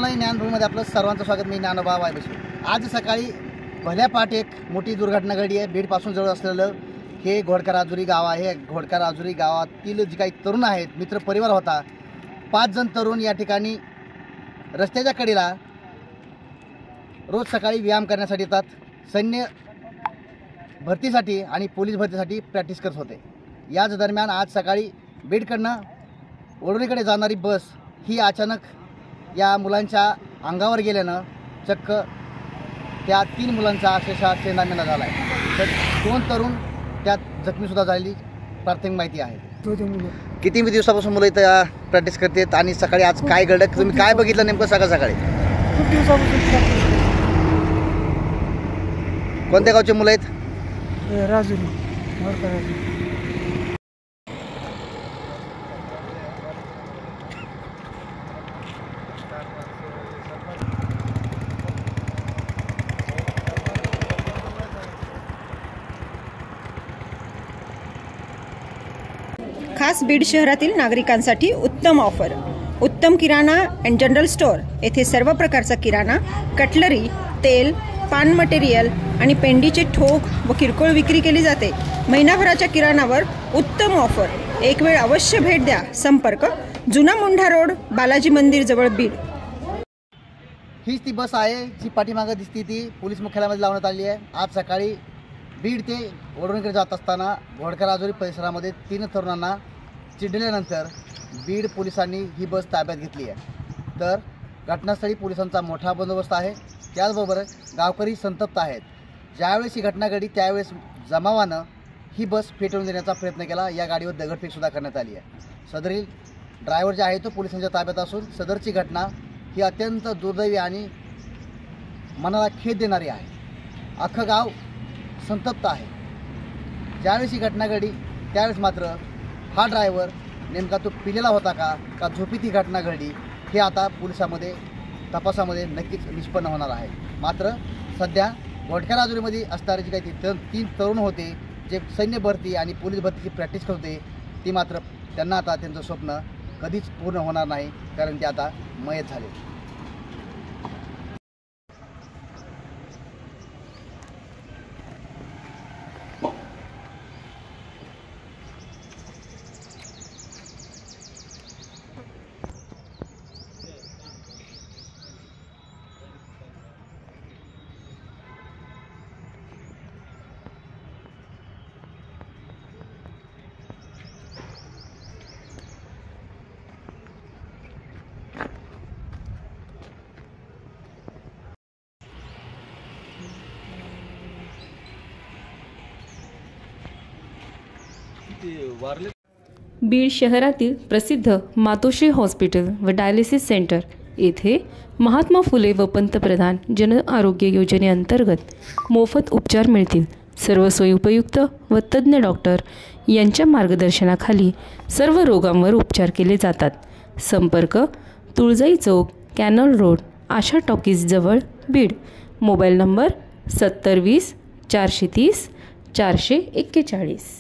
ज्ञानमय ज्ञानभूमीमध्ये आपलं सर्वांचं स्वागत. मी ज्ञानोबा वायबशी. आज सकाळी भल्या पाठ एक मोठी दुर्घटना घडली आहे. बीडपासून जवळ असलेलं हे घोडका राजुरी गाव आहे. घोडका राजुरी गावातील जे काही तरुण आहेत, मित्र परिवार होता, 5 जण तरुण या ठिकाणी रस्त्याच्या कडेला रोज सकाळी व्यायाम करण्यासाठी येतात. सैन्य भरतीसाठी आणि पोलीस भरतीसाठी प्रॅक्टिस करत होते. याच दरम्यान आज सकाळी बीडकडनं वडोणीकडे जाणारी बस ही अचानक या मुलांच्या अंगावर गेल्यानं चक्क त्या 3 मुलांचा अक्षरशः चेंदामेंदा झाला आहे. तर 2 तरुण त्यात जखमीसुद्धा झालेली प्राथमिक माहिती आहे. किती दिवसापासून मुलं इथं प्रॅक्टिस करतात आणि सकाळी आज काय घडलं, तुम्ही काय बघितलं नेमकं सकाळी? खूप दिवसापासून. कोणत्या गावचे मुलं आहेत? राजुरी. खास बीड शहरातील नागरिकांसाठी उत्तम ऑफर. उत्तम किराणा अँड जनरल स्टोअर येथे सर्व प्रकारचा किराणा, कटलरी, तेल, पान मटेरियल आणि पेंडीचे ठोक व किरकोळ विक्री केली जाते. महिनाभराच्या किराणावर उत्तम ऑफर. एक वेळ अवश्य भेट द्या. संपर्क जुना मुंढा रोड, बालाजी मंदिर जवळ, बीड. हीच ती बस आहे जी पाठीमागं दिसती, ती पोलीस मुख्यालयामध्ये लावण्यात आली आहे. आज सकाळी बीड ते वडोणीकडे जात असताना घोडका राजुरी परिसरामध्ये 3 तरुणांना चिडल्यानंतर बीड पोलिसांनी ही बस ताब्यात घेतली आहे. तर घटनास्थळी पोलिसांचा मोठा बंदोबस्त आहे. त्याचबरोबर गावकरी संतप्त आहेत. ज्यावेळेस ही घटना घडली त्यावेळेस जमावानं ही बस पेटवून देण्याचा प्रयत्न केला. या गाडीवर दगडफेकसुद्धा करण्यात आली आहे. सदरील ड्रायव्हर जे आहे तो पोलिसांच्या ताब्यात असून सदरची घटना ही अत्यंत दुर्दैवी आणि मनाला खेद देणारी आहे. अख्खं गाव संतप्त आहे. ज्यावेळेस ही घटना घडली त्यावेळेस मात्र हा ड्रायव्हर नेमका तो पिलेला होता का झोपीत ही घटना घडली हे आता पोलिसांमध्ये तपासामध्ये नक्कीच निष्पन्न होणार आहे. मात्र सध्या घोडका राजुरीमध्ये असणारे जे काही 3 तरुण होते जे सैन्य भरती आणि पोलीस भरतीची प्रॅक्टिस करत होते, ती मात्र त्यांना आता त्यांचं स्वप्न कधीच पूर्ण होणार नाही, कारण ते आता मयत झाले. बीड शहरातील प्रसिद्ध मातोश्री हॉस्पिटल व डायलिसिस सेंटर येथे महात्मा फुले व पंतप्रधान जन आरोग्य योजनेअंतर्गत मोफत उपचार मिळतील. सर्व सोयी उपयुक्त व तज्ज्ञ डॉक्टर यांच्या मार्गदर्शनाखाली सर्व रोगांवर उपचार केले जातात. संपर्क तुळजाई चौक, कॅनल रोड, आशा टॉकीज जवळ, बीड. Mobile number 7020 430 441.